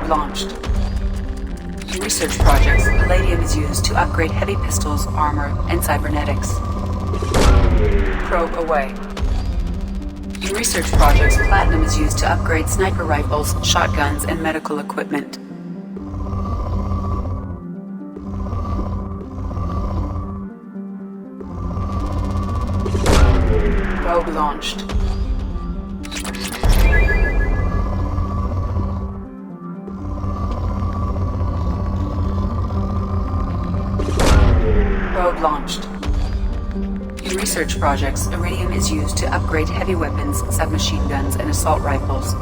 Launched. In research projects, palladium is used to upgrade heavy pistols, armor, and cybernetics. Probe away. In research projects, platinum is used to upgrade sniper rifles, shotguns, and medical equipment. Probe launched. Probe launched. In research projects, iridium is used to upgrade heavy weapons, submachine guns, and assault rifles.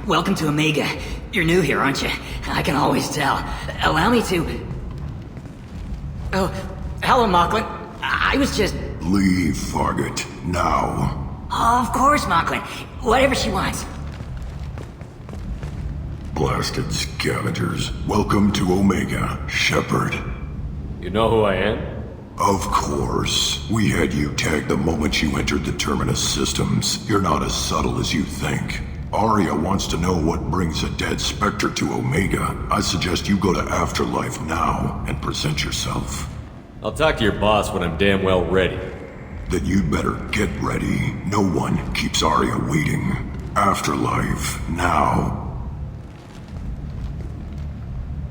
Welcome to Omega. You're new here, aren't you? I can always tell. Allow me to... Oh, hello, Mocklin. I was just... Leave, Fargate. Now. Oh, of course, Mocklin. Whatever she wants. Blasted scavengers. Welcome to Omega, Shepard. You know who I am? Of course. We had you tagged the moment you entered the Terminus systems. You're not as subtle as you think. Arya wants to know what brings a dead Spectre to Omega. I suggest you go to Afterlife now and present yourself. I'll talk to your boss when I'm damn well ready. Then you'd better get ready. No one keeps Arya waiting. Afterlife now.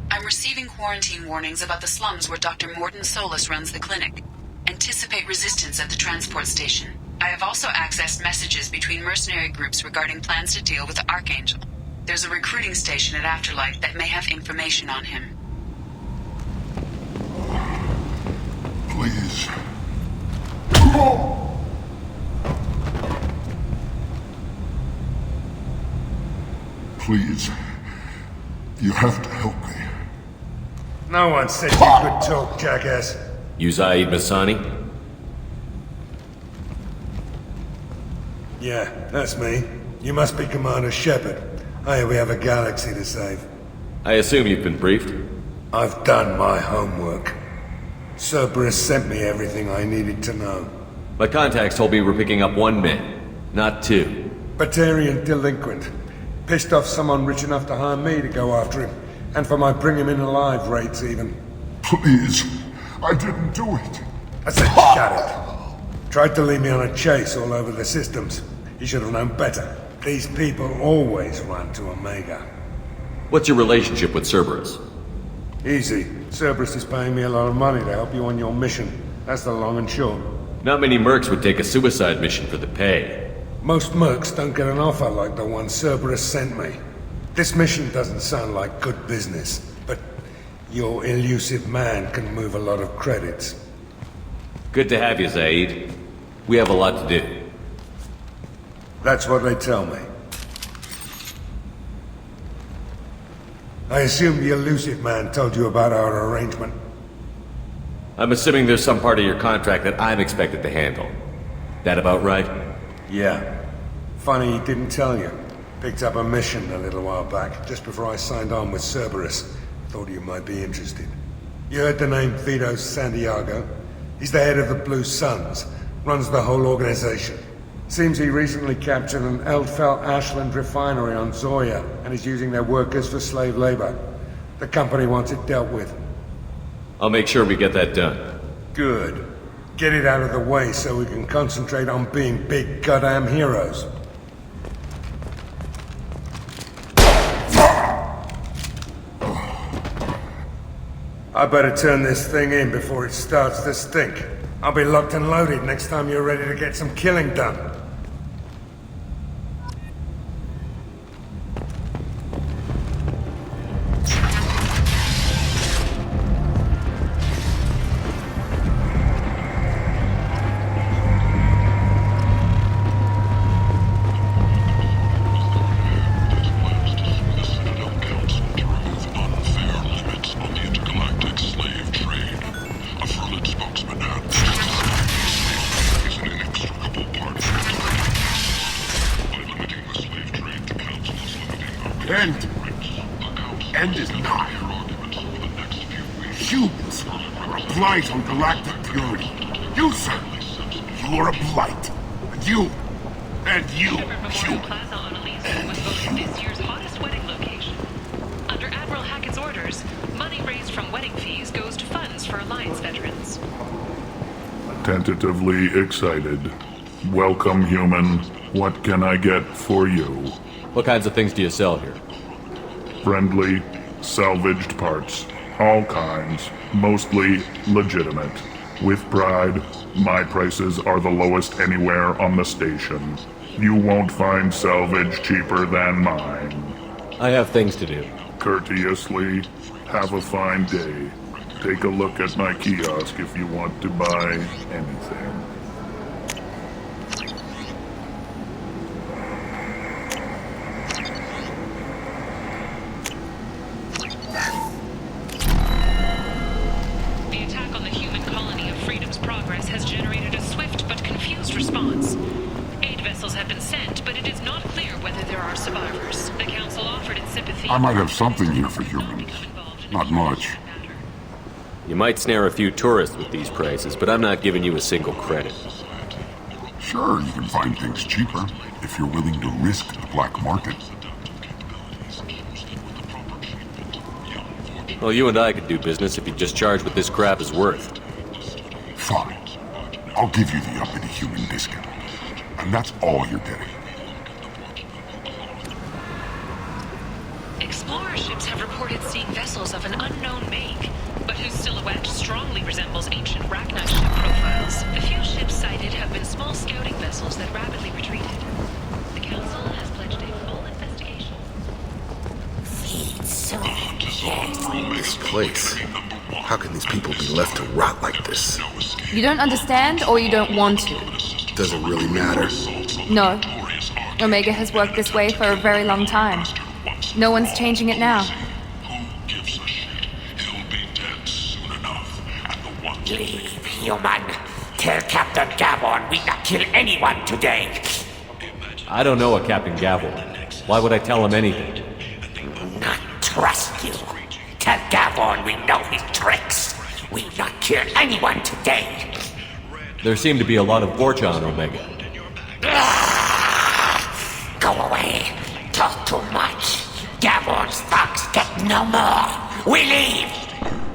I'm receiving quarantine warnings about the slums where Dr. Mordin Solus runs the clinic. Anticipate resistance at the transport station. I have also accessed messages between mercenary groups regarding plans to deal with the Archangel. There's a recruiting station at Afterlife that may have information on him. Please. Please. You have to help me. No one said you could talk, jackass. You Zaid Masani? Yeah, that's me. You must be Commander Shepard. Hey, we have a galaxy to save. I assume you've been briefed? I've done my homework. Cerberus sent me everything I needed to know. My contacts told me we're picking up one man, not two. Batarian delinquent. Pissed off someone rich enough to hire me to go after him. And for my bring him in alive rates even. Please. I didn't do it. I said shut it. Tried to lead me on a chase all over the systems. He should have known better. These people always run to Omega. What's your relationship with Cerberus? Easy. Cerberus is paying me a lot of money to help you on your mission. That's the long and short. Not many mercs would take a suicide mission for the pay. Most mercs don't get an offer like the one Cerberus sent me. This mission doesn't sound like good business, but your elusive man can move a lot of credits. Good to have you, Zaid. We have a lot to do. That's what they tell me. I assume the elusive man told you about our arrangement. I'm assuming there's some part of your contract that I'm expected to handle. That about right? Yeah. Funny he didn't tell you. Picked up a mission a little while back, just before I signed on with Cerberus. Thought you might be interested. You heard the name Vito Santiago? He's the head of the Blue Suns. Runs the whole organization. Seems he recently captured an Eldfell Ashland refinery on Zoya and is using their workers for slave labor. The company wants it dealt with. I'll make sure we get that done. Good. Get it out of the way so we can concentrate on being big goddamn heroes. I better turn this thing in before it starts to stink. I'll be locked and loaded next time you're ready to get some killing done. End is nigh. Humans are a blight on galactic purity. You, sir, you are a blight. And you, human. This year's hottest wedding location. Under Admiral Hackett's orders, money raised from wedding fees goes to funds for Alliance veterans. Tentatively excited. Welcome, human. What can I get for you? What kinds of things do you sell here? Friendly, salvaged parts. All kinds. Mostly legitimate. With pride, my prices are the lowest anywhere on the station. You won't find salvage cheaper than mine. I have things to do. Courteously, have a fine day. Take a look at my kiosk if you want to buy anything. The attack on the human colony of Freedom's Progress has generated a swift but confused response. Aid vessels have been sent, but it is not clear whether there are survivors. The Council offered its sympathy... I might have something here for humans. Not much. You might snare a few tourists with these prices, but I'm not giving you a single credit. Sure, you can find things cheaper, if you're willing to risk the black market. Well, you and I could do business if you just charge what this crap is worth. Fine. I'll give you the uppity human discount. And that's all you're getting. Explorer ships have reported seeing vessels of an unknown make, but whose silhouette strongly resembles ancient Ragnar ship profiles. The few ships sighted have been small scouting vessels that rapidly retreated. The Council has pledged a full investigation. This place. How can these people be left to rot like this? You don't understand, or you don't want to? Doesn't really matter. No. Omega has worked this way for a very long time. No one's changing it now. Leave, human. Tell Captain Gavon we not kill anyone today. I don't know a Captain Gavel. Why would I tell him anything? Not trust you. Tell Gavon we know his tricks. We not kill anyone today. There seem to be a lot of Vorcha on Omega. Go away. Talk too much. Gavon's thugs get no more. We leave.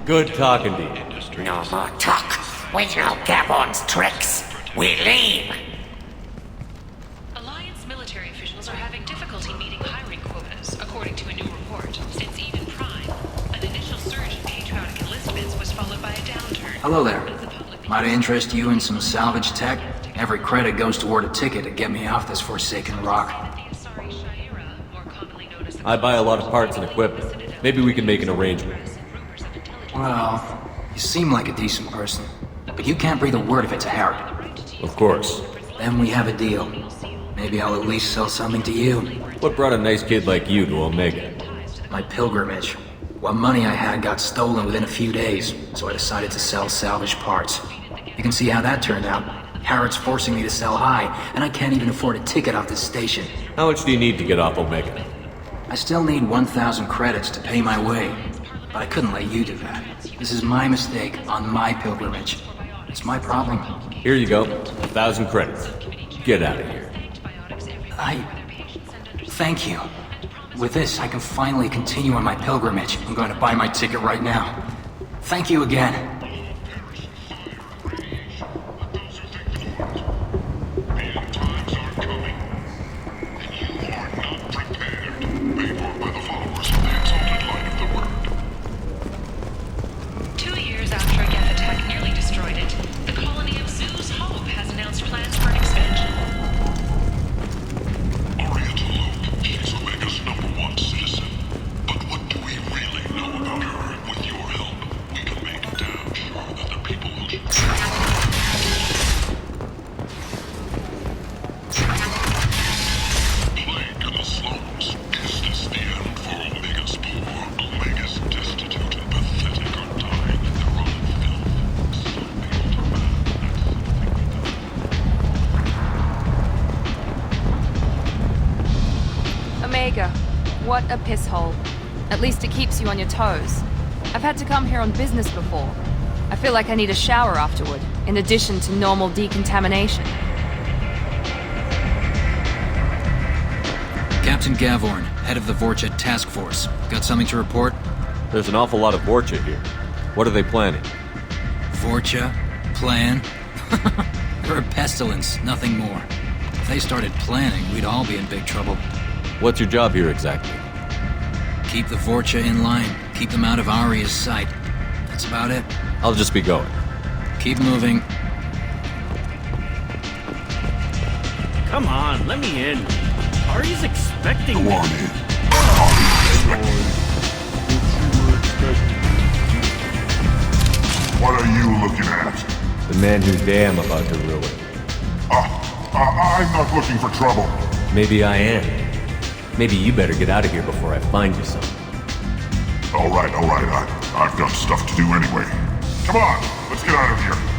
Good talking to you. No more talk. We know Gavon's tricks. We leave. Alliance military officials are having difficulty meeting hiring quotas, according to a new report. Since Eden Prime, an initial surge in patriotic enlistments was followed by a downturn. Hello there. Might I interest you in some salvage tech? Every credit goes toward a ticket to get me off this forsaken rock. I buy a lot of parts and equipment. Maybe we can make an arrangement. Well, you seem like a decent person, but you can't breathe a word of it to Harry. Of course. Then we have a deal. Maybe I'll at least sell something to you. What brought a nice kid like you to Omega? My pilgrimage. What money I had got stolen within a few days, so I decided to sell salvaged parts. You can see how that turned out. Harrod's forcing me to sell high, and I can't even afford a ticket off this station. How much do you need to get off Omega? I still need 1,000 credits to pay my way, but I couldn't let you do that. This is my mistake on my pilgrimage. It's my problem. Here you go. 1,000 credits. Get out of here. Thank you. With this, I can finally continue on my pilgrimage. I'm going to buy my ticket right now. Thank you again. What a piss hole. At least it keeps you on your toes. I've had to come here on business before. I feel like I need a shower afterward, in addition to normal decontamination. Captain Gavorn, head of the Vorcha task force. Got something to report? There's an awful lot of Vorcha here. What are they planning? Vorcha? Plan? They're a pestilence, nothing more. If they started planning, we'd all be in big trouble. What's your job here exactly? Keep the Vorcha in line. Keep them out of Aria's sight. That's about it. I'll just be going. Keep moving. Come on, let me in. Aria's expecting me. Go on in. What are you looking at? The man whose day I'm about to ruin. I'm not looking for trouble. Maybe I am. Maybe you better get out of here before I find you some. All right. I've got stuff to do anyway. Come on, let's get out of here.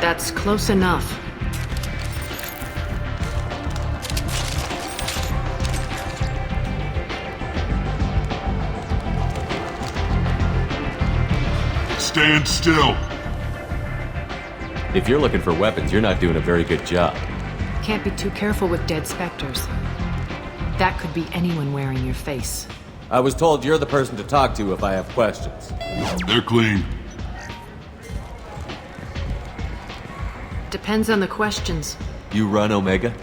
That's close enough. Stand still. If you're looking for weapons, you're not doing a very good job. Can't be too careful with dead specters. That could be anyone wearing your face. I was told you're the person to talk to if I have questions. They're clean. Depends on the questions. You run Omega?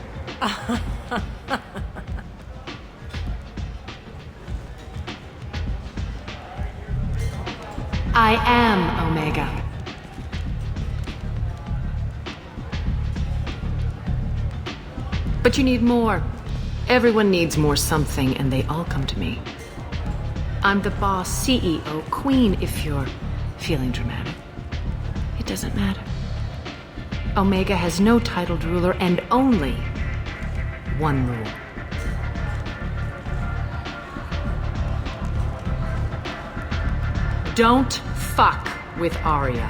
I am Omega. But you need more. Everyone needs more something, and they all come to me. I'm the boss, CEO, queen, if you're feeling dramatic. It doesn't matter. Omega has no titled ruler and only one rule. Don't fuck with Aria.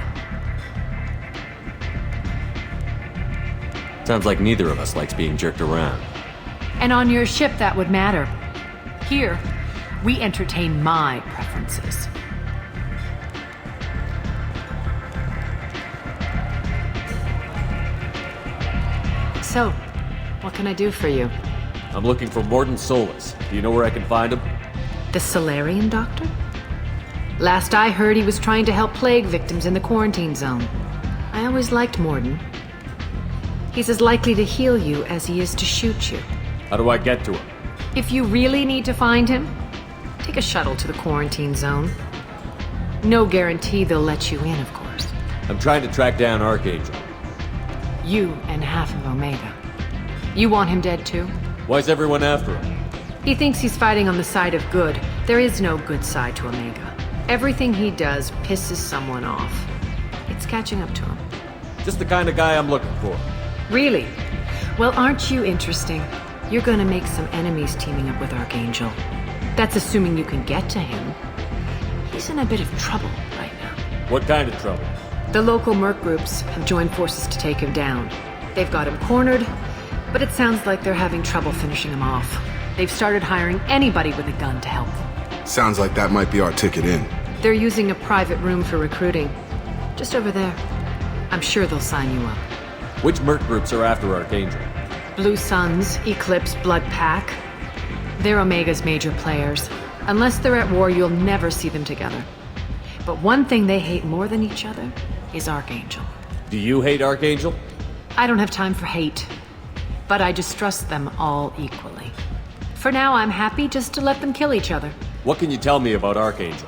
Sounds like neither of us likes being jerked around. And on your ship, that would matter. Here, we entertain my preferences. So, what can I do for you? I'm looking for Mordin Solus. Do you know where I can find him? The Salarian doctor? Last I heard, he was trying to help plague victims in the quarantine zone. I always liked Mordin. He's as likely to heal you as he is to shoot you. How do I get to him? If you really need to find him, take a shuttle to the quarantine zone. No guarantee they'll let you in, of course. I'm trying to track down Archangel. You and half of Omega. You want him dead too? Why's everyone after him? He thinks he's fighting on the side of good. There is no good side to Omega. Everything he does pisses someone off. It's catching up to him. Just the kind of guy I'm looking for. Really? Well, aren't you interesting? You're gonna make some enemies teaming up with Archangel. That's assuming you can get to him. He's in a bit of trouble right now. What kind of trouble? The local merc groups have joined forces to take him down. They've got him cornered, but it sounds like they're having trouble finishing him off. They've started hiring anybody with a gun to help them. Sounds like that might be our ticket in. They're using a private room for recruiting. Just over there. I'm sure they'll sign you up. Which merc groups are after Archangel? Blue Suns, Eclipse, Blood Pack. They're Omega's major players. Unless they're at war, you'll never see them together. But one thing they hate more than each other is Archangel. Do you hate Archangel? I don't have time for hate. But I distrust them all equally. For now, I'm happy just to let them kill each other. What can you tell me about Archangel?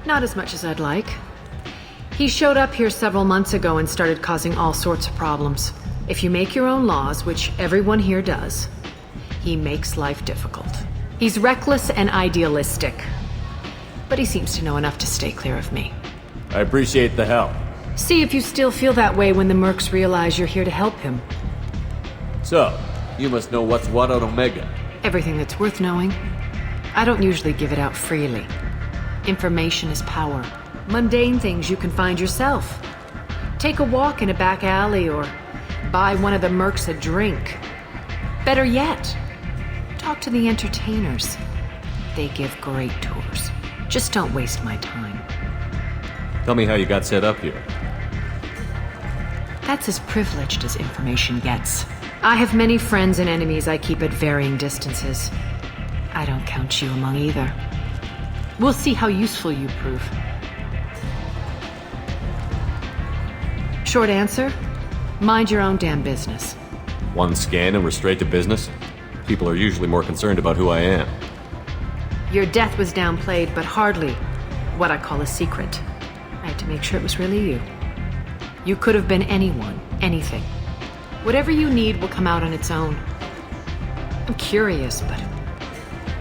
Not as much as I'd like. He showed up here several months ago and started causing all sorts of problems. If you make your own laws, which everyone here does, he makes life difficult. He's reckless and idealistic. But he seems to know enough to stay clear of me. I appreciate the help. See if you still feel that way when the mercs realize you're here to help him. So, you must know what's what on Omega. Everything that's worth knowing. I don't usually give it out freely. Information is power. Mundane things you can find yourself. Take a walk in a back alley or buy one of the mercs a drink. Better yet, talk to the entertainers. They give great tours. Just don't waste my time. Tell me how you got set up here. That's as privileged as information gets. I have many friends and enemies I keep at varying distances. I don't count you among either. We'll see how useful you prove. Short answer, mind your own damn business. One scan and we're straight to business? People are usually more concerned about who I am. Your death was downplayed, but hardly what I call a secret. I had to make sure it was really you. You could have been anyone, anything. Whatever you need will come out on its own. I'm curious, but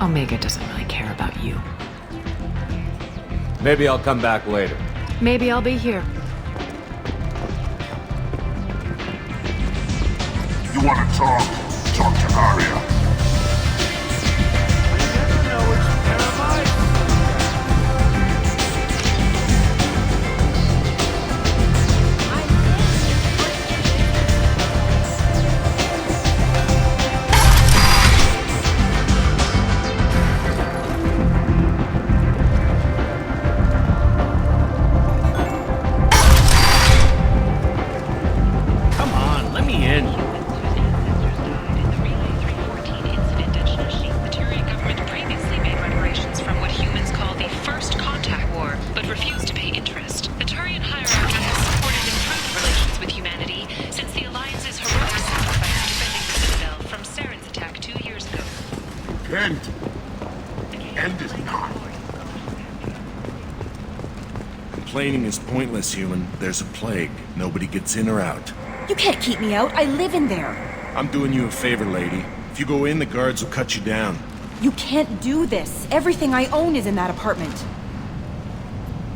Omega doesn't really care about you. Maybe I'll come back later. Maybe I'll be here. You want to talk? Talk to Arya. Complaining is pointless, human. There's a plague. Nobody gets in or out. You can't keep me out. I live in there. I'm doing you a favor, lady. If you go in, the guards will cut you down. You can't do this. Everything I own is in that apartment.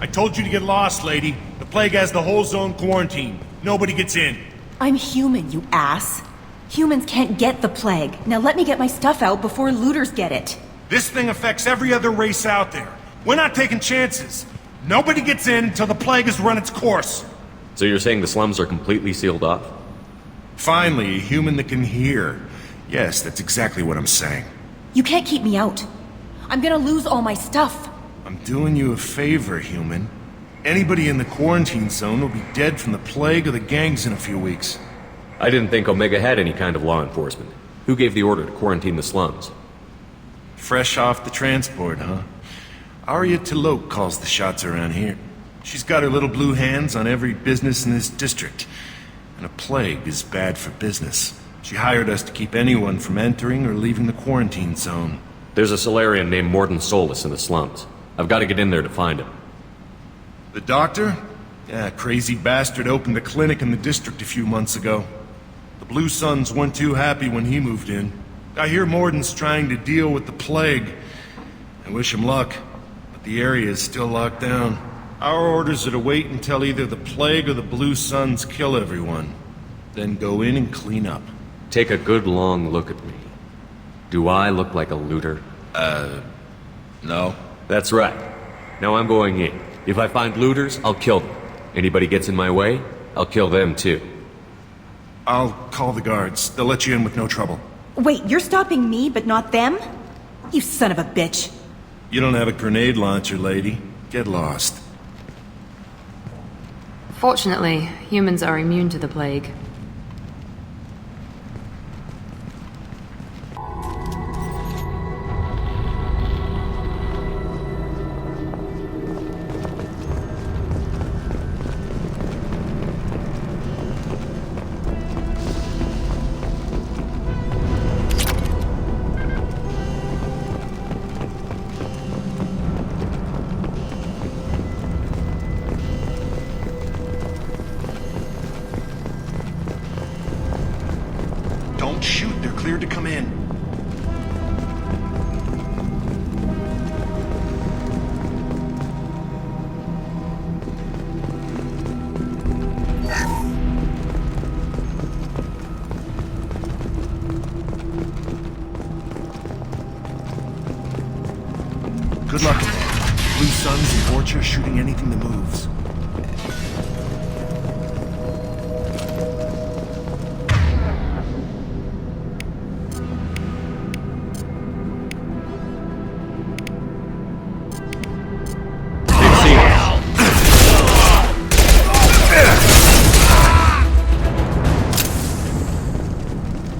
I told you to get lost, lady. The plague has the whole zone quarantined. Nobody gets in. I'm human, you ass. Humans can't get the plague. Now let me get my stuff out before looters get it. This thing affects every other race out there. We're not taking chances. Nobody gets in until the plague has run its course. So you're saying the slums are completely sealed off? Finally, a human that can hear. Yes, that's exactly what I'm saying. You can't keep me out. I'm gonna lose all my stuff. I'm doing you a favor, human. Anybody in the quarantine zone will be dead from the plague or the gangs in a few weeks. I didn't think Omega had any kind of law enforcement. Who gave the order to quarantine the slums? Fresh off the transport, huh? Arya Tilok calls the shots around here. She's got her little blue hands on every business in this district. And a plague is bad for business. She hired us to keep anyone from entering or leaving the quarantine zone. There's a Salarian named Mordin Solus in the slums. I've got to get in there to find him. The doctor? Yeah, crazy bastard opened a clinic in the district a few months ago. The Blue Suns weren't too happy when he moved in. I hear Mordin's trying to deal with the plague. I wish him luck, but the area is still locked down. Our orders are to wait until either the plague or the Blue Suns kill everyone. Then go in and clean up. Take a good long look at me. Do I look like a looter? No. That's right. Now I'm going in. If I find looters, I'll kill them. Anybody gets in my way, I'll kill them too. I'll call the guards. They'll let you in with no trouble. Wait, you're stopping me, but not them? You son of a bitch. You don't have a grenade launcher, lady. Get lost. Fortunately, humans are immune to the plague. Don't shoot. They're cleared to come in. Good luck. Blue Suns and Vorcha shooting anything that moves.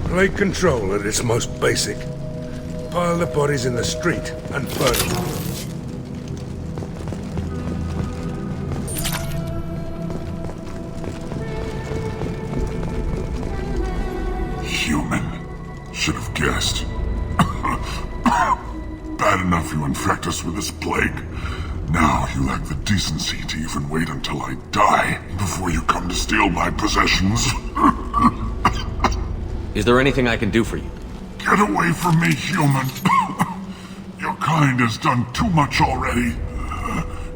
Plague control at its most basic. Pile the bodies in the street and burn them. Human. Should have guessed. Bad enough you infect us with this plague. Now you lack the decency to even wait until I die before you come to steal my possessions. Is there anything I can do for you? Get away from me, human. Your kind has done too much already.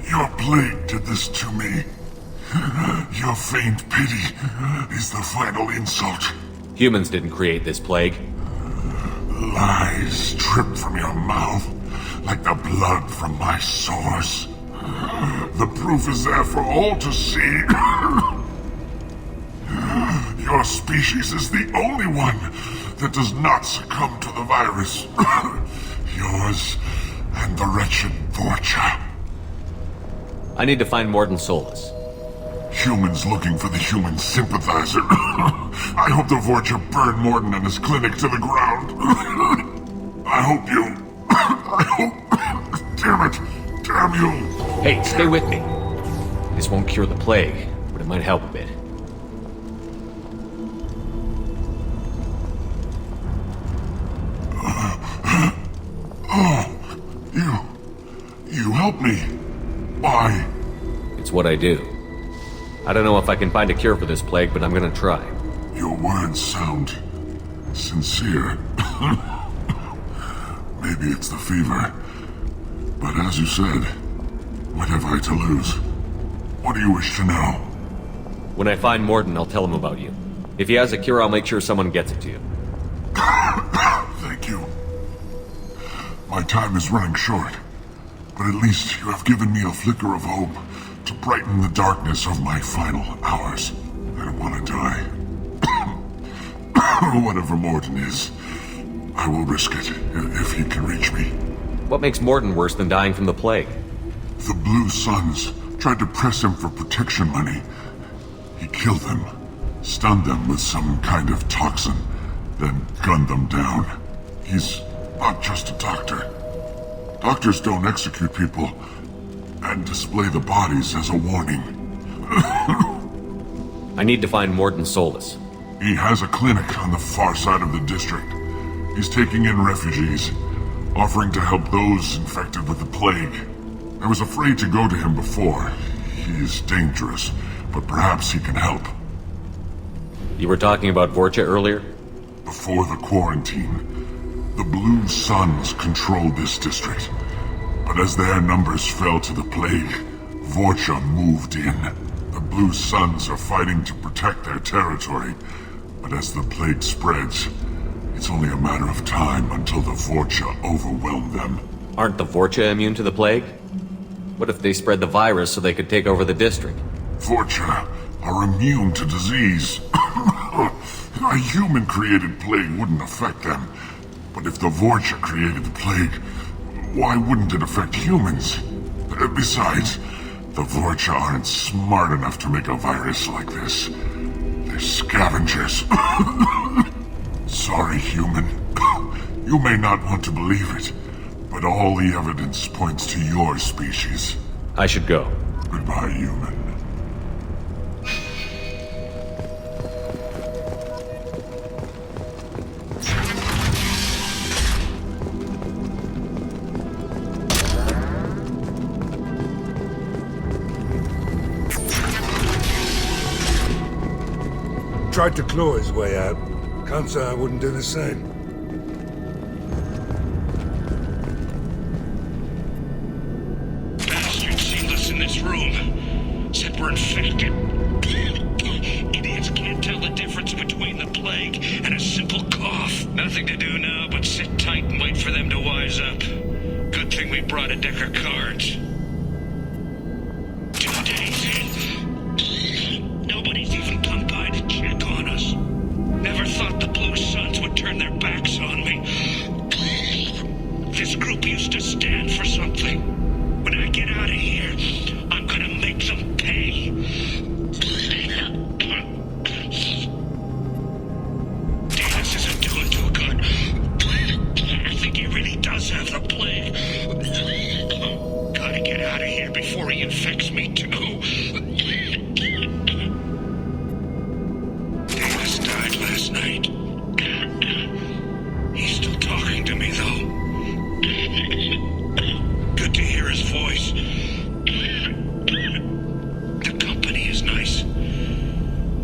Your plague did this to me. Your faint pity is the final insult. Humans didn't create this plague. Lies drip from your mouth like the blood from my sores. The proof is there for all to see. Your species is the only one that does not succumb to the virus. Yours and the wretched Vorcha. I need to find Mordin Solus. Humans looking for the human sympathizer. I hope the Vorcha burn Mordin and his clinic to the ground. I hope... Damn it! Damn you! Hey, stay with me. This won't cure the plague, but it might help a bit. You help me. Why? It's what I do. I don't know if I can find a cure for this plague, but I'm gonna try. Your words sound sincere. Maybe it's the fever. But as you said, what have I to lose? What do you wish to know? When I find Mordin, I'll tell him about you. If he has a cure, I'll make sure someone gets it to you. Thank you. My time is running short, but at least you have given me a flicker of hope to brighten the darkness of my final hours. I don't want to die. Whatever Mordin is, I will risk it if he can reach me. What makes Mordin worse than dying from the plague? The Blue Suns tried to press him for protection money. He killed them, stunned them with some kind of toxin, then gunned them down. He's not just a doctor. Doctors don't execute people and display the bodies as a warning. I need to find Mordin Solus. He has a clinic on the far side of the district. He's taking in refugees, offering to help those infected with the plague. I was afraid to go to him before. He is dangerous, but perhaps he can help. You were talking about Vorcha earlier? Before the quarantine, the Blue Suns controlled this district. But as their numbers fell to the plague, Vorcha moved in. The Blue Suns are fighting to protect their territory, but as the plague spreads, it's only a matter of time until the Vorcha overwhelm them. Aren't the Vorcha immune to the plague? What if they spread the virus so they could take over the district? Vorcha are immune to disease. A human-created plague wouldn't affect them. But if the Vorcha created the plague, why wouldn't it affect humans? Besides, the Vorcha aren't smart enough to make a virus like this. They're scavengers. Sorry, human. You may not want to believe it, but all the evidence points to your species. I should go. Goodbye, human. Tried to claw his way out. Can't say I wouldn't do the same. Bastards sealed us in this room. Said we're infected. Idiots can't tell the difference between the plague and a simple cough. Nothing to do now but sit tight and wait for them to wise up. Good thing we brought a deck of cards. 2 days in. Nobody's even come by to check on us. Never thought the Blue Suns would turn their backs on me. This group used to stand for something. When I get out of here, I'm gonna make them pay. Davis isn't doing too good. I think he really does have the plague. Gotta get out of here before he infects me too. Davis died last night. He's still talking to me though. Good to hear his voice. The company is nice.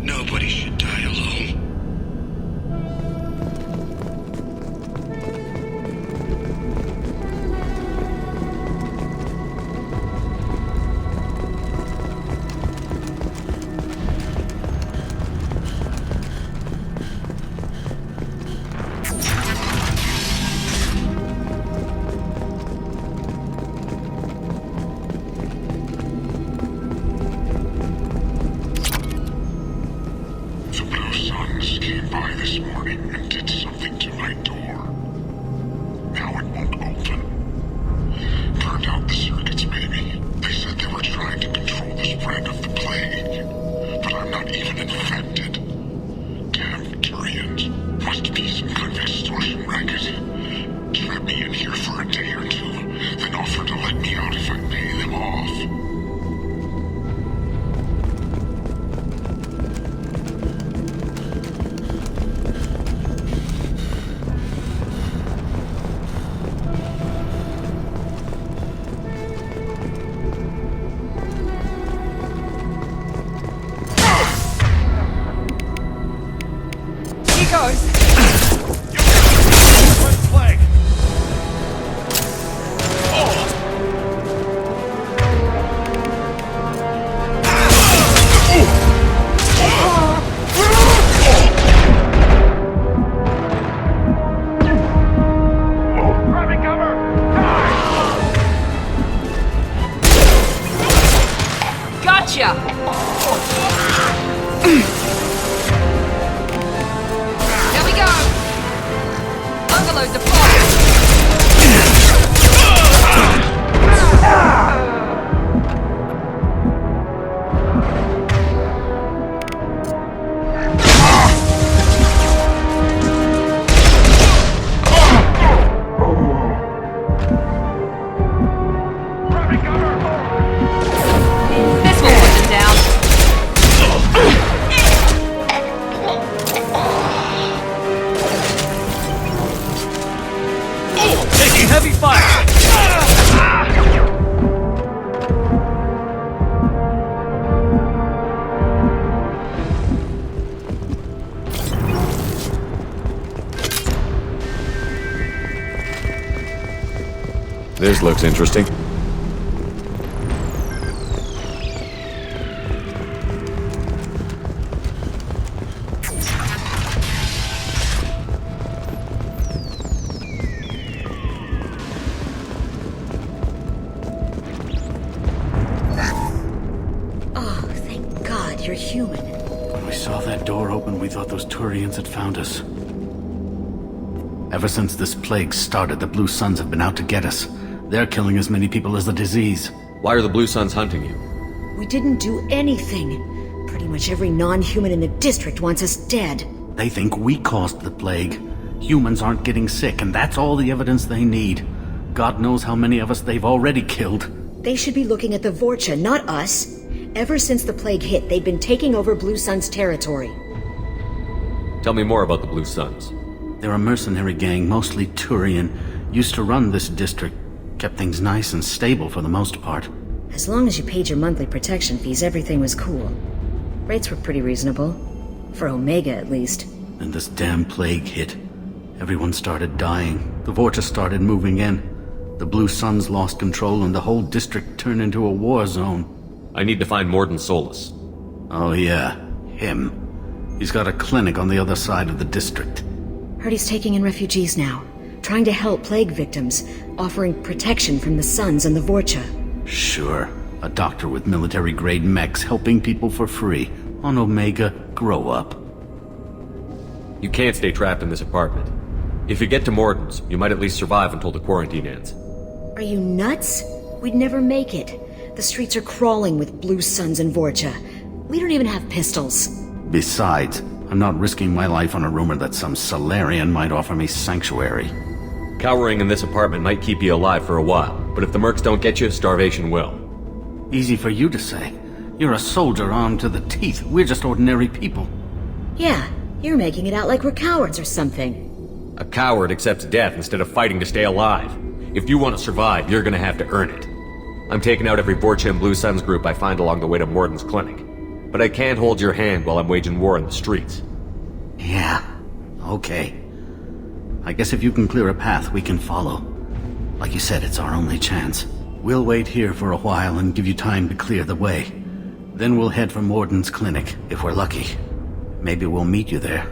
Nobody should die alone. The Blue Suns came by this morning and did something to my door. Now it won't open. Turned out the circuits, maybe. They said they were trying to control the spread of the plague. But I'm not even infected. Damn Turians. Must be some kind of extortion racket. Trap me in here for a day or two, then offer to let me out if I pay them off. Gotcha! Here we go! Overload deployed! This will put them down. Taking heavy fire! This looks interesting. Oh, thank God you're human. When we saw that door open, we thought those Turians had found us. Ever since this plague started, the Blue Suns have been out to get us. They're killing as many people as the disease. Why are the Blue Suns hunting you? We didn't do anything. Pretty much every non-human in the district wants us dead. They think we caused the plague. Humans aren't getting sick, and that's all the evidence they need. God knows how many of us they've already killed. They should be looking at the Vorcha, not us. Ever since the plague hit, they've been taking over Blue Sun's territory. Tell me more about the Blue Suns. They're a mercenary gang, mostly Turian. Used to run this district. Kept things nice and stable for the most part. As long as you paid your monthly protection fees, everything was cool. Rates were pretty reasonable. For Omega, at least. Then this damn plague hit. Everyone started dying. The Vorcha started moving in. The Blue Suns lost control and the whole district turned into a war zone. I need to find Mordin Solus. Oh yeah, him. He's got a clinic on the other side of the district. Heard he's taking in refugees now. Trying to help plague victims, offering protection from the Suns and the Vorcha. Sure. A doctor with military-grade mechs helping people for free. On Omega, grow up. You can't stay trapped in this apartment. If you get to Mordin's, you might at least survive until the quarantine ends. Are you nuts? We'd never make it. The streets are crawling with Blue Suns and Vorcha. We don't even have pistols. Besides, I'm not risking my life on a rumor that some Salarian might offer me sanctuary. Cowering in this apartment might keep you alive for a while, but if the mercs don't get you, starvation will. Easy for you to say. You're a soldier armed to the teeth. We're just ordinary people. Yeah, you're making it out like we're cowards or something. A coward accepts death instead of fighting to stay alive. If you want to survive, you're gonna have to earn it. I'm taking out every Vorcha and Blue Suns group I find along the way to Mordin's clinic. But I can't hold your hand while I'm waging war in the streets. Yeah, okay. I guess if you can clear a path, we can follow. Like you said, it's our only chance. We'll wait here for a while and give you time to clear the way. Then we'll head for Mordin's clinic, if we're lucky. Maybe we'll meet you there.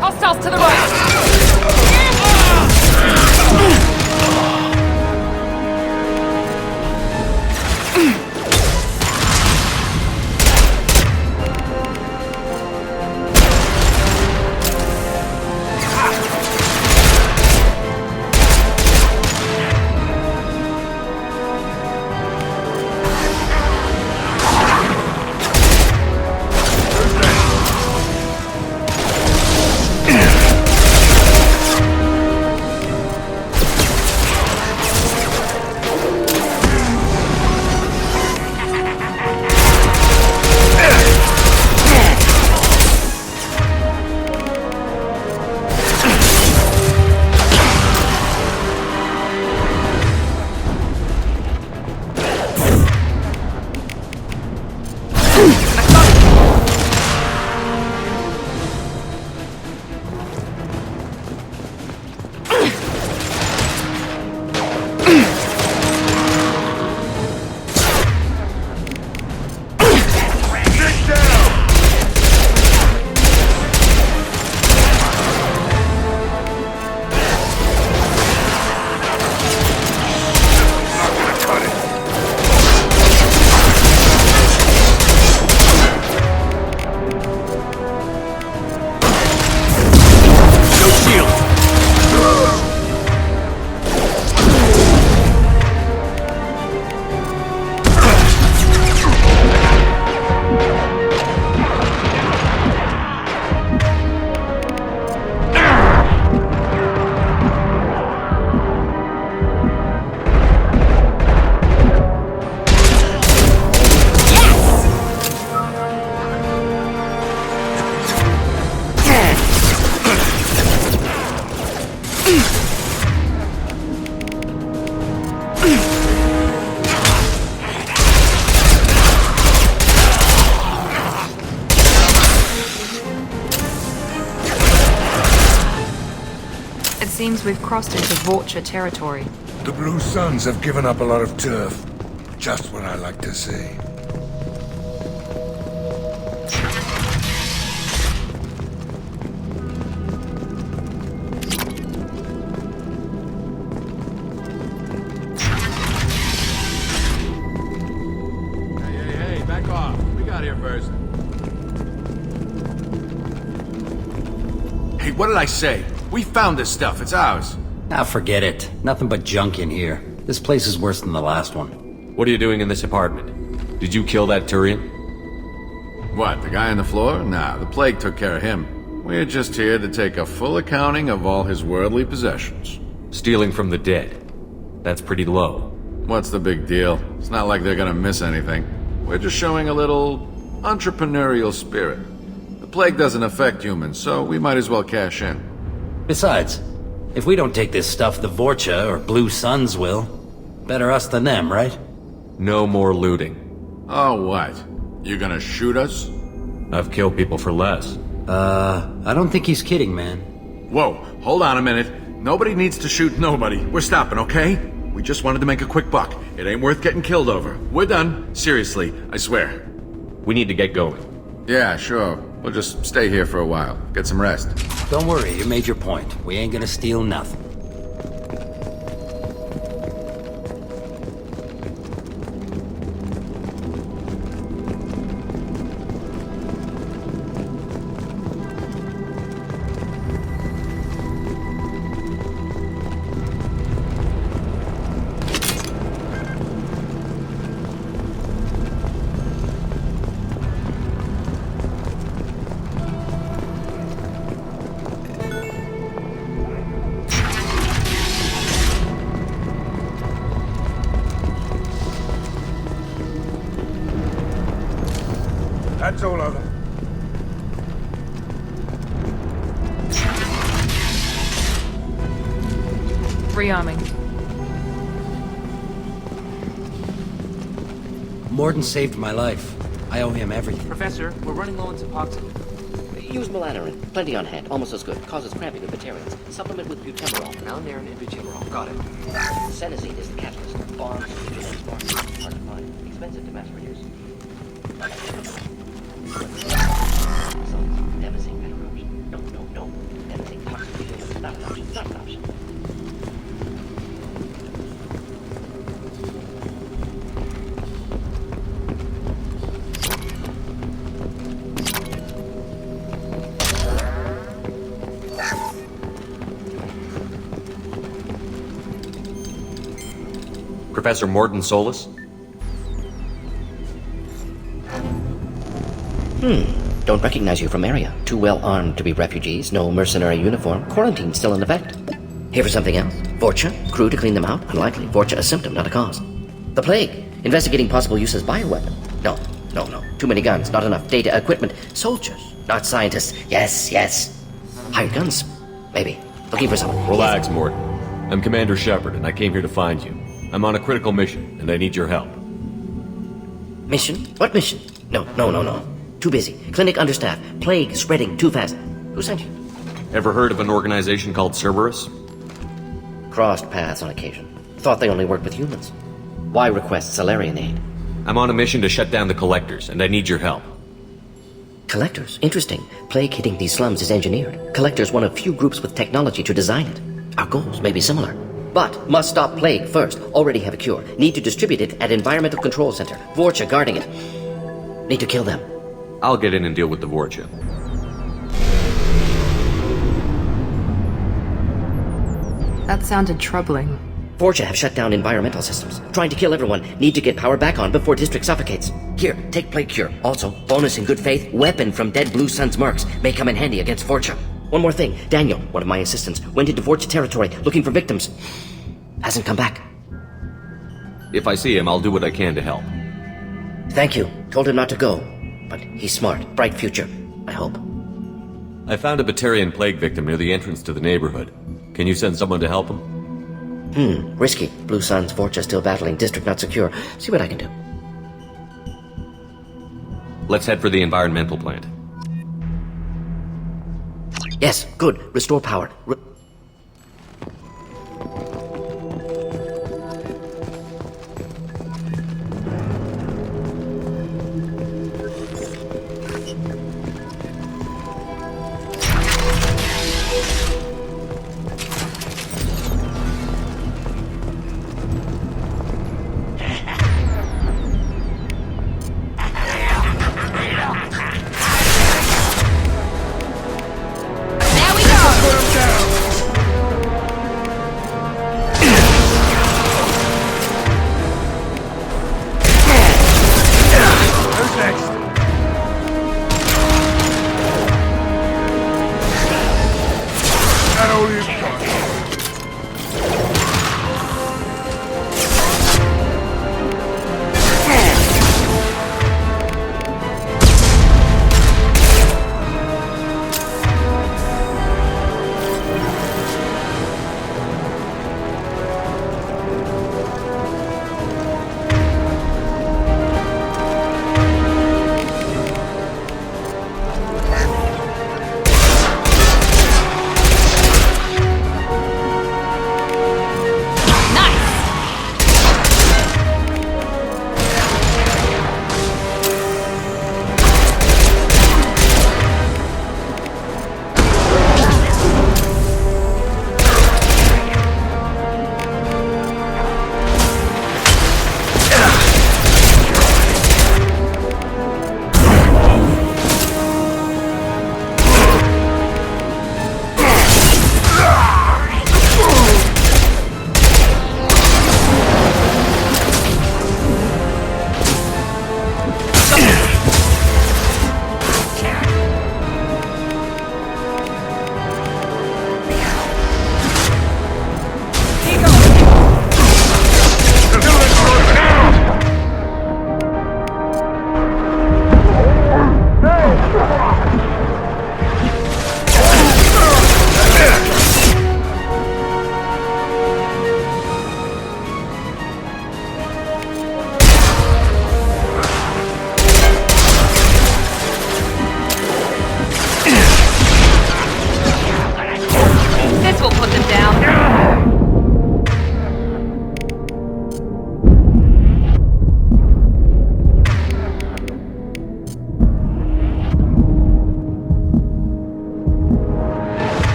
Hostiles to the right! It seems we've crossed into Vorcha territory. The Blue Suns have given up a lot of turf. Just what I like to see. Hey, back off. We got here first. Hey, what did I say? We found this stuff. It's ours. Now forget it. Nothing but junk in here. This place is worse than the last one. What are you doing in this apartment? Did you kill that Turian? What, the guy on the floor? Nah, the plague took care of him. We're just here to take a full accounting of all his worldly possessions. Stealing from the dead. That's pretty low. What's the big deal? It's not like they're gonna miss anything. We're just showing a little entrepreneurial spirit. The plague doesn't affect humans, so we might as well cash in. Besides, if we don't take this stuff, the Vorcha or Blue Suns will. Better us than them, right? No more looting. Oh, what? You gonna shoot us? I've killed people for less. I don't think he's kidding, man. Whoa, hold on a minute. Nobody needs to shoot nobody. We're stopping, okay? We just wanted to make a quick buck. It ain't worth getting killed over. We're done. Seriously, I swear. We need to get going. Yeah, sure. We'll just stay here for a while. Get some rest. Don't worry, you made your point. We ain't gonna steal nothing. That's all of them. Rearming. Mordin saved my life. I owe him everything. Professor, we're running low on Suboxone. Use melanorin. Plenty on hand. Almost as good. Causes cramping with bacterians. Supplement with butemerol. Malnarin and butemerol. Got it. Senesine is the catalyst. Bonds, and sparks. Hard to find. Expensive to mass produce. Devastating, better option. No. Devastating, toxic. Not an option. Not an option. Professor Mordin Solus? Don't recognize you from area. Too well armed to be refugees. No mercenary uniform. Quarantine still in effect. Here for something else? Vorcha? Crew to clean them out? Unlikely. Vorcha a symptom, not a cause. The plague? Investigating possible use as bioweapon? No. Too many guns, not enough data, equipment. Soldiers, not scientists. Yes. Hired guns? Maybe. Looking for someone. Relax, Mordin. I'm Commander Shepard, and I came here to find you. I'm on a critical mission, and I need your help. Mission? What mission? No. Too busy. Clinic understaffed. Plague spreading too fast. Who sent you? Ever heard of an organization called Cerberus? Crossed paths on occasion. Thought they only worked with humans. Why request Salarian aid? I'm on a mission to shut down the Collectors, and I need your help. Collectors? Interesting. Plague hitting these slums is engineered. Collectors one of few groups with technology to design it. Our goals may be similar. But must stop plague first. Already have a cure. Need to distribute it at Environmental Control Center. Vorcha guarding it. Need to kill them. I'll get in and deal with the Vorcha. That sounded troubling. Vorcha have shut down environmental systems. Trying to kill everyone. Need to get power back on before district suffocates. Here, take plague cure. Also, bonus in good faith, weapon from dead Blue Sun's mercs. May come in handy against Vorcha. One more thing. Daniel, one of my assistants, went into Vorcha territory looking for victims. Hasn't come back. If I see him, I'll do what I can to help. Thank you. Told him not to go. But he's smart. Bright future. I hope. I found a Batarian plague victim near the entrance to the neighborhood. Can you send someone to help him? Risky. Blue Suns, Vorcha still battling. District not secure. See what I can do. Let's head for the environmental plant. Yes, good. Restore power. that all you've got?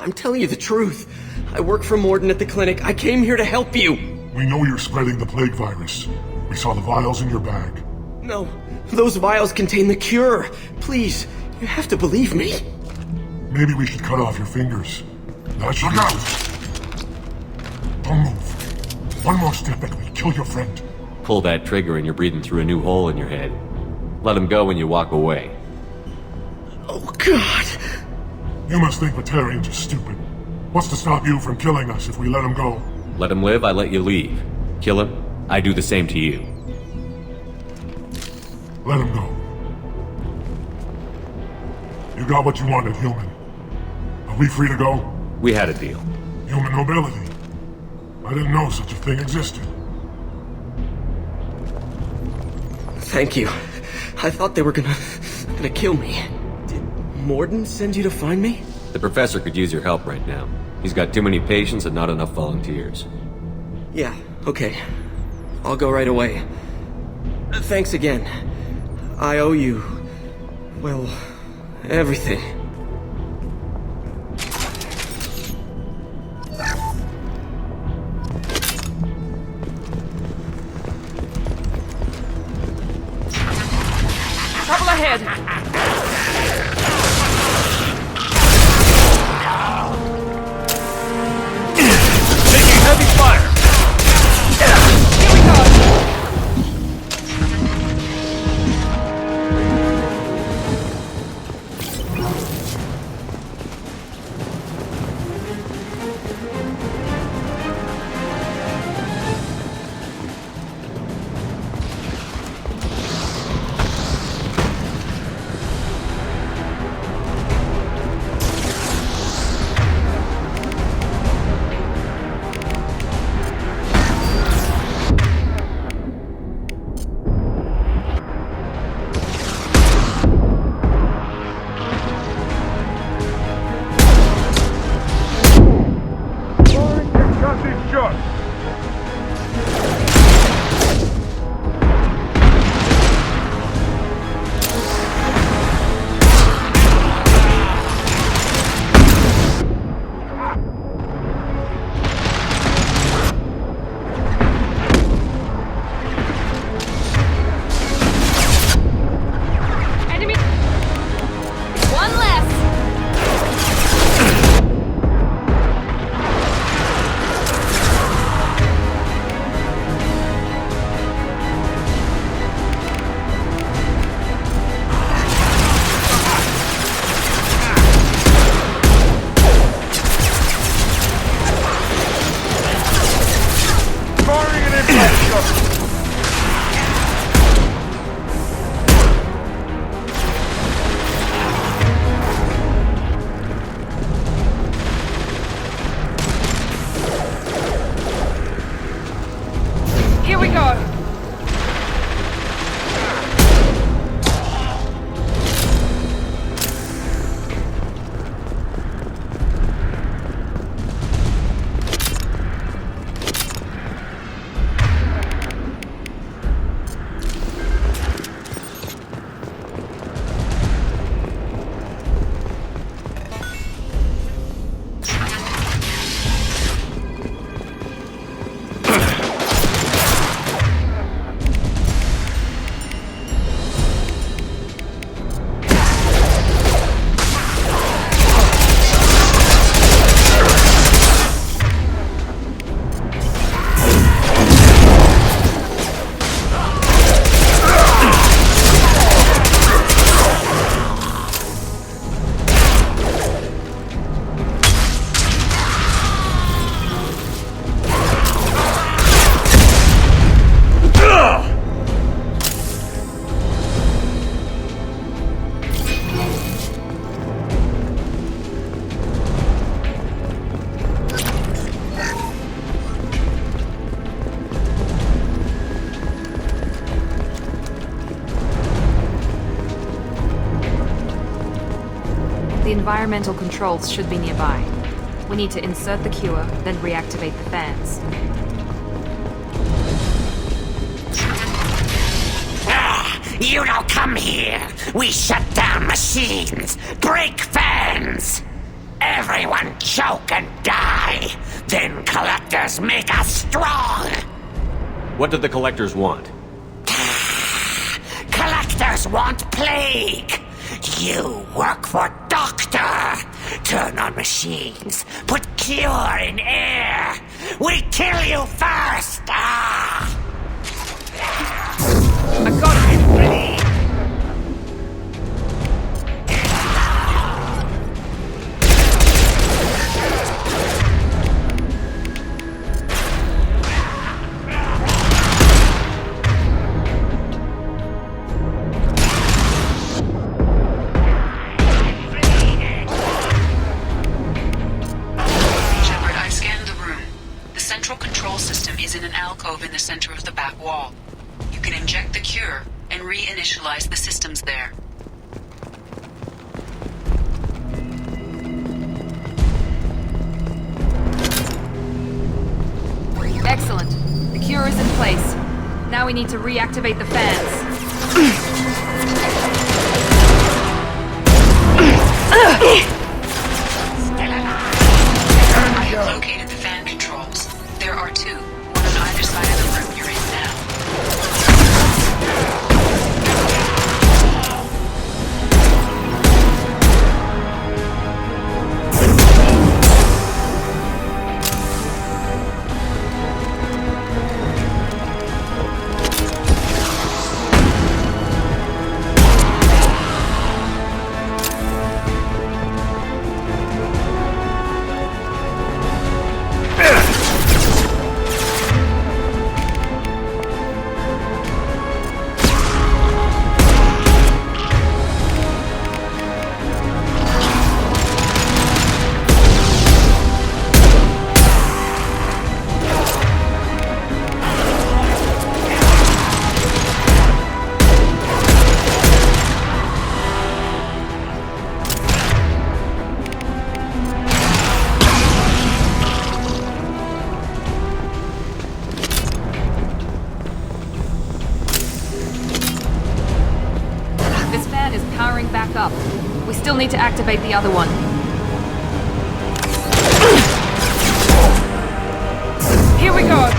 I'm telling you the truth. I work for Mordin at the clinic. I came here to help you. We know you're spreading the plague virus. We saw the vials in your bag. No, those vials contain the cure. Please, you have to believe me. Maybe we should cut off your fingers. That should Look out! Don't move. One more step and we'll kill your friend. Pull that trigger and you're breathing through a new hole in your head. Let him go when you walk away. Oh, God. You must think Batarians are stupid. What's to stop you from killing us if we let him go? Let him live, I let you leave. Kill him, I do the same to you. Let him go. You got what you wanted, human. Are we free to go? We had a deal. Human mobility. I didn't know such a thing existed. Thank you. I thought they were gonna kill me. Did Mordin send you to find me? The professor could use your help right now. He's got too many patients and not enough volunteers. Yeah, okay. I'll go right away. Thanks again. I owe you, well, everything. ahead. Taking heavy fire! Here we go. The environmental controls should be nearby. We need to insert the cure, then reactivate the fans. You don't come here! We shut down machines! Break fans! Everyone choke and die! Then collectors make us strong! What did the collectors want? Collectors want plague! You work for Doctor! Turn on machines! Put cure in air! We kill you first! I got it! In the center of the back wall. You can inject the cure and reinitialize the systems there. Excellent. The cure is in place. Now we need to reactivate the fans. I have located the fan controls. There are two. On either side of the room you're in now. up. We still need to activate the other one. Here we go!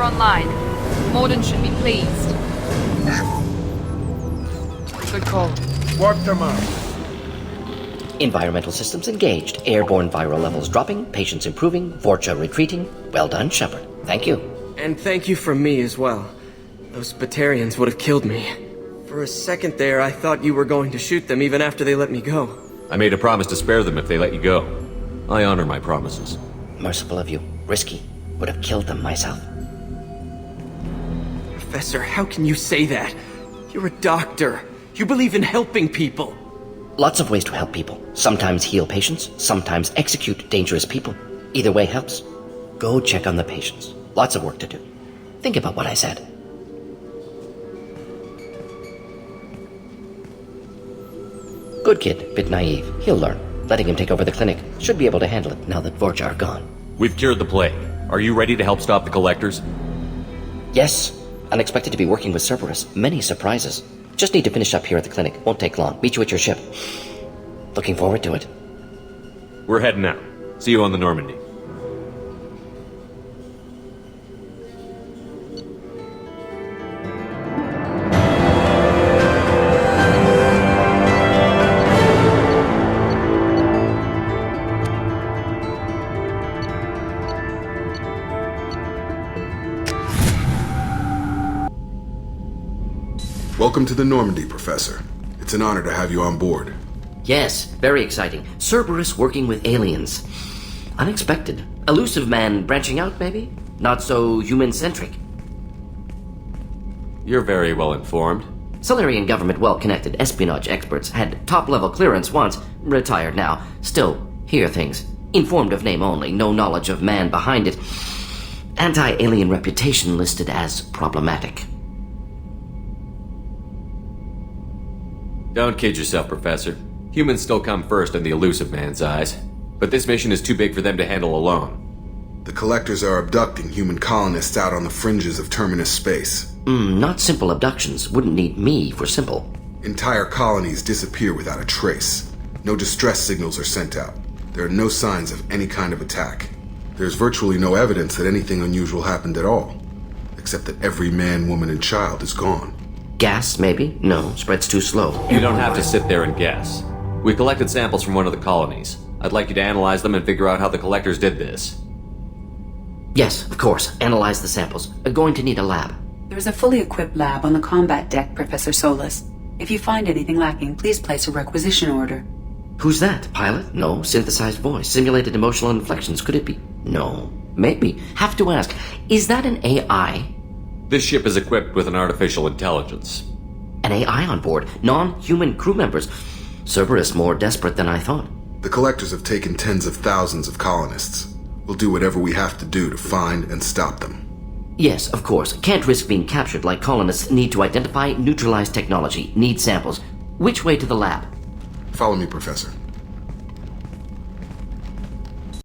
Online. Mordin should be pleased. Good call. Work them out. Environmental systems engaged. Airborne viral levels dropping. Patients improving. Vorcha retreating. Well done, Shepard. Thank you. And thank you from me as well. Those Batarians would have killed me. For a second there, I thought you were going to shoot them even after they let me go. I made a promise to spare them if they let you go. I honor my promises. Merciful of you. Risky. Would have killed them myself. Professor, how can you say that? You're a doctor. You believe in helping people. Lots of ways to help people. Sometimes heal patients, sometimes execute dangerous people. Either way helps. Go check on the patients. Lots of work to do. Think about what I said. Good kid, bit naive. He'll learn. Letting him take over the clinic. Should be able to handle it now that Vorcha are gone. We've cured the plague. Are you ready to help stop the Collectors? Yes. Unexpected to be working with Cerberus. Many surprises. Just need to finish up here at the clinic. Won't take long. Meet you at your ship. Looking forward to it. We're heading out. See you on the Normandy. Welcome to the Normandy, Professor. It's an honor to have you on board. Yes, very exciting. Cerberus working with aliens. Unexpected. Elusive man branching out, maybe? Not so human-centric. You're very well informed. Solarian government well-connected espionage experts had top-level clearance once, retired now, still hear things. Informed of name only, no knowledge of man behind it. Anti-alien reputation listed as problematic. Don't kid yourself, Professor. Humans still come first in the elusive man's eyes. But this mission is too big for them to handle alone. The Collectors are abducting human colonists out on the fringes of Terminus space. Not simple abductions. Wouldn't need me for simple. Entire colonies disappear without a trace. No distress signals are sent out. There are no signs of any kind of attack. There's virtually no evidence that anything unusual happened at all. Except that every man, woman, and child is gone. Gas, maybe? No, spreads too slow. You don't have to sit there and guess. We collected samples from one of the colonies. I'd like you to analyze them and figure out how the Collectors did this. Yes, of course. Analyze the samples. Going to need a lab. There's a fully equipped lab on the combat deck, Professor Solus. If you find anything lacking, please place a requisition order. Who's that? Pilot? No. Synthesized voice. Simulated emotional inflections. Could it be? No. Maybe. Have to ask. Is that an AI? This ship is equipped with an artificial intelligence. An AI on board? Non-human crew members? Cerberus more desperate than I thought. The Collectors have taken tens of thousands of colonists. We'll do whatever we have to do to find and stop them. Yes, of course. Can't risk being captured like colonists need to identify, neutralize technology, need samples. Which way to the lab? Follow me, Professor.